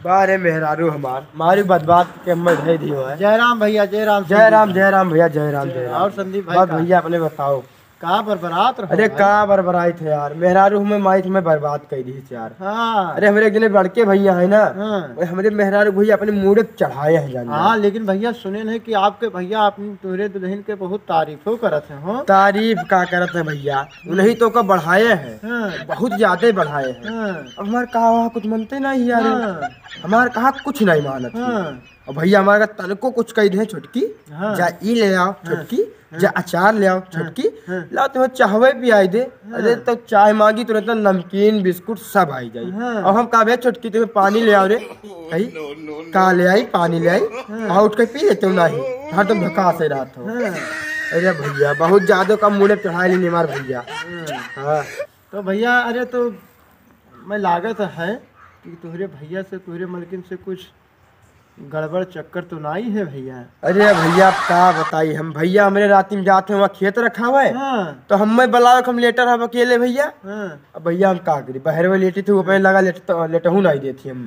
बारे मेहरारू हमार मारी बदबात के हम ढे दियो है। जयराम भैया जयराम जयराम भैया जयराम। और संदीप भाई भैया अपने बताओ कहाँ पर बरात रहो? अरे कहाँ बरबराई थे यार, मेहरारू हमें माई हमें बर्बाद कर दी यार। हाँ। अरे हमारे एक जने बड़के भैया है ना, हाँ। हमारे मेहरारू भैया अपने मुड़े चढ़ाए हैं जाने। हाँ लेकिन भैया सुने नहीं कि आपके भैया अपनी तुम्हारे दुल्हन के बहुत तारीफों करते हैं। हो तारीफ का करते हैं भैया, उन्हीं तो का बढ़ाए हैं। हाँ। बहुत ज्यादा बढ़ाए हैं। हाँ। अब हमारे कहा वहाँ कुछ मनते नहीं यार। हाँ। हमारे कहा कुछ नहीं मानत। हाँ। और भैया हमारा तन को कुछ कह दे छुटकी। हाँ। जा ई ले आओ छुटकी। जा अचार ले आओ छुटकी। ला तुम्हें चाहवे भी आई दे। अरे तो चाय मांगी तुरंत नमकीन बिस्कुट सब आई जाई। और हम कहा छुटकी तुम्हें पानी ले आओ रे, कही कहा ले आई पानी ले आई। हाँ उठ के पी लेते हो नहीं, हर तुम धक्का से रात हो। अरे भैया बहुत ज्यादा कम मुड़े चढ़ा ली मार भैया। हाँ तो भैया अरे तो मैं लागत है कि तुम्हारे भैया से तुम्हारे मलकिन से कुछ गड़बड़ चक्कर तो नहीं है भैया? अरे भैया क्या बताई हम, भैया हमारे रात में जाते हैं वहाँ खेत रखा हुआ है। तो हम बुलाओ हम लेटर हम अकेले भैया। अब भैया हम का करी, बहर में लेटी थी वो पहले लगा लेटहू नहीं देती हम।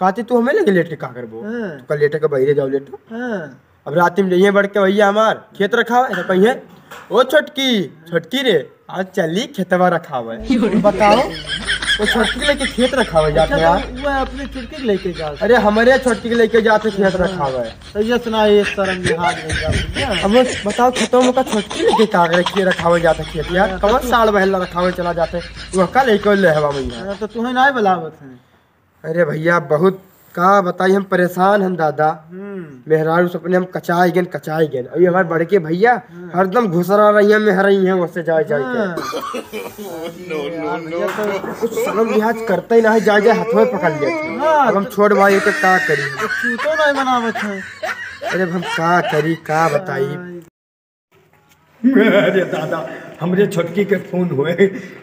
कहती तू हमें लगे लेटे का करबो, तो लेटे के बहरे जाओ लेटो। अब रात में जाइए बढ़ के भैया हमार खेत रखा हुआ है, कहिए ओ छोटकी रे आज चली खेतवा रखा हुआ है। बताओ वो छोटकी लेके खेत रखा हुआ जाते यार। वो अपनी छुटकी लेके जा। अरे हमारे छोटकी लेके जाते खेत रखा हुआ है। तो ये सुना ये शर्म लिहाज नहीं जाती। अब बताओ खेतों में का छोटकी लेके का रखिए रखा हुआ जाता खेत यार। कौन साल बहला रखा हुआ चला जाते वो का लेके ले हवा भैया। तो तुम्हें नहीं बुलावत है? अरे भैया बहुत का बताई हम परेशान हैं दादा। मेहरारू सपने हम कचाई गए। अभी हमारे बड़के भैया हरदम घुसरा रही हैं मेहर रही हैं उससे जाए के। कुछ शर्म लिहाज करते ही नहीं, जाए हाथ में पकड़ लेते। अब हम छोड़ भाई के का करी, तो नहीं बनावत है। अरे हम का करी का बताई। अरे दादा हमरे छोटकी के फोन हुए,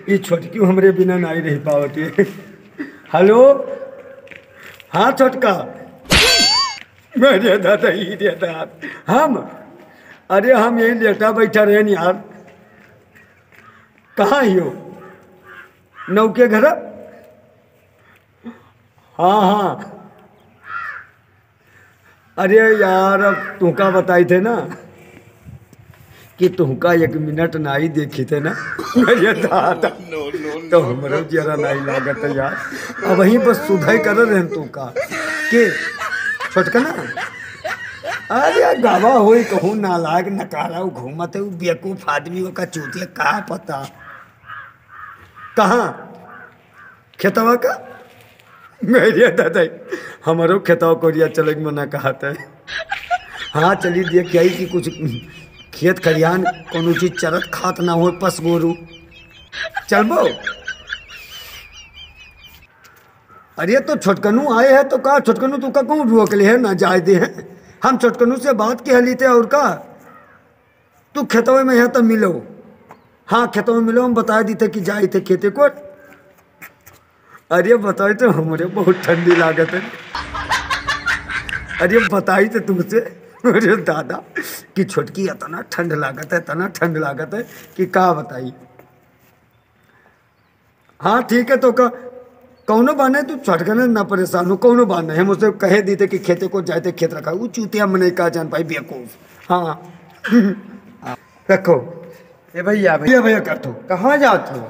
ये छोटकी हमरे बिना नहीं रह पावती। हेलो हाँ छोटका। मेरे दादा ही देता हम, अरे हम यही लेटा बैठा रहे नहीं यार। कहाँ ही हो? नौ के घर? हाँ अरे यार अब तुमका बताई थे ना कि तुमका 1 मिनट नहीं देखी थे ना। मेरे दादा तो हमारा जरा नहीं लागत है यार। अब वहीं बस सुधाई कर रहे तुमका के छोटका ना। अरे गावा हो कहूँ नालायक नकारा घूमत है बेवकूफ आदमी का चूतिया कहाँ पता कहाँ खेतवा का। मेरे दादा हमारो खेतवा कोरिया चले मना कहा था। हाँ चली देख आई कि कुछ खेत खरियान कोनो चीज चरत खात ना हो पस गोरू चलबो। अरे तो छोटकनू आए हैं तो कहा छोटकनू तू का कौन रोक ले है ना जाए दे हैं। हम छोटकनू से बात कह ली थे और का तू खेतवे में है तो मिलो। हाँ खेतों में मिलो, हम बता दी थे कि जाए थे खेते को। अरे बताए तो हमारे बहुत ठंडी लागत है। अरे बताई थे तुमसे अरे दादा कि छोटकी इतना ठंड लागत है कि का बताई। हाँ ठीक है तो का कौनो बाने तू छोटकने ना परेशान हो कौनो बाने। हम उसे कहे दी थे कि खेते को जाते खेत रखा वो चूतिया मने का जान पाई बेवकूफ। हाँ रखो ए भैया भैया कर तू कहाँ जाते हो?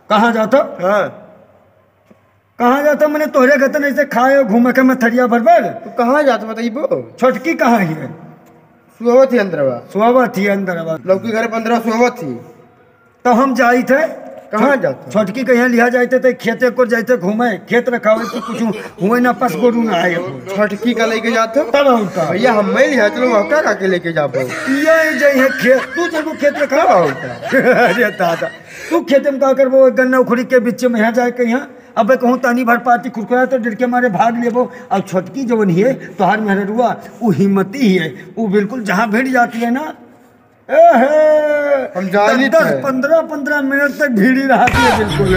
कहाँ जाता? हाँ कहाँ जाता मैंने तोहरे गतन ऐसे खाए घूमे के मथरिया भरभर। तू कहाँ जाते बताइए? छोटकी कहाँ ही है? सुबह थी अंदरवा। सुबह थी अंदर लौकी घर 15 सुबह थी। तो हम जाई थे कहाँ जाते? छोटकी कहीं लिया जाते थे खेते को जाते घूमे खेत रखा हुए तो कुछ हुए ना पस गोरू ना आए। छोटकी का लेके जाते हो तब उनका भैया हम मैं लिया चलो वहाँ का के लेके जाओ। ये जई खेत तू जब खेत रखा अरे दादा तू खेत में का कर वो गन्ना उखड़ी के बीच में यहाँ जाए के यहाँ अब कहूँ तानी भर पाती खुरखुरा तो डर के मारे भाग लेबो। अब छोटकी जवन ही है तो हर मेहरुआ वो हिम्मती ही है वो बिल्कुल जहाँ भिड़ जाती है ना हम जानी 10-15 मिनट तक भीड़ी रहती है बिल्कुल।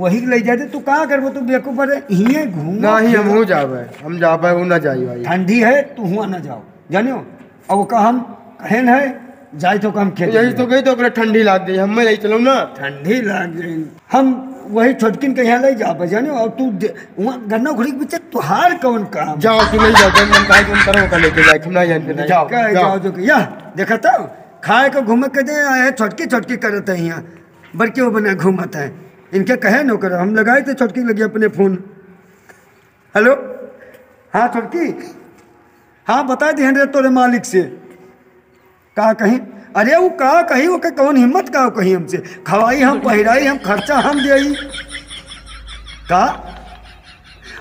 वही ले जाते तू कहाँ करबो तू बेवकूफ है घूम ना ही हम जावे हम जावे वो ना जाई भाई। ठंडी है तू हुआ ना जाओ जानियो अब का हम कहन है जाए तो कम खेत यही तो गई तो ठंडी लाग गई हम ले चलो ना। ठंडी लाग गई हम वही छोटकिन के यहाँ ले जा बजाने और तू वहाँ गन्ना घुड़ी के पीछे तुहार कौन काम जाओ कि नहीं जाओ जन कहा तुम करो का लेके जाए तुम ना जान के जाओ जाओ जो कि यह देखा था खाए को घूम के दे आए छोटकी छोटकी करते हैं यहाँ बड़के वो बना घूमता है इनके कहे नो करो हम लगाए थे छोटकी लगी अपने फोन हेलो हाँ छोटकी हाँ बता दी रे तोरे मालिक से कहा कहीं अरे वो कहा कहीं वो के कौन हिम्मत का कहीं हमसे खवाई हम पहिराई हम खर्चा हम दे कहा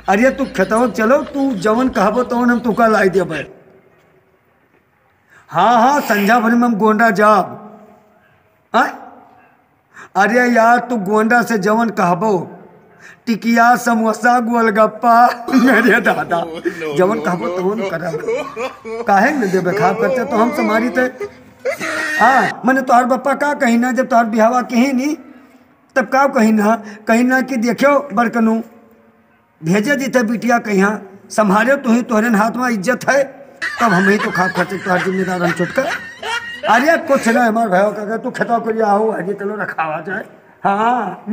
अरे तू खताओ चलो तू जवन कहबो तवन हम तुका लाई दे भाई हाँ हाँ संझा भर में हम गोंडा जाब अरे यार तू गोंडा से जवन कहबो टिकिया समोसा गोलगप्पा मेरे दादा जवन कहबो तवन करब काहे न देबे खाब करते तो हम समारी थे हाँ मैंने तोहर बप्पा का कहीं ना जब तोहर बिहावा कहीं नहीं तब का कहीं ना कि देखियो बरकनू भेजे दी थे बिटिया कहीं संभाले तू ही तोहरे हाथ में इज्जत है तब हम ही तो खाब खर्चे तोहर जिम्मेदार हम छुटकर अरे कुछ ना हमारे भाई का तू खताव करिए आओ हजी चलो रखावा जाए हाँ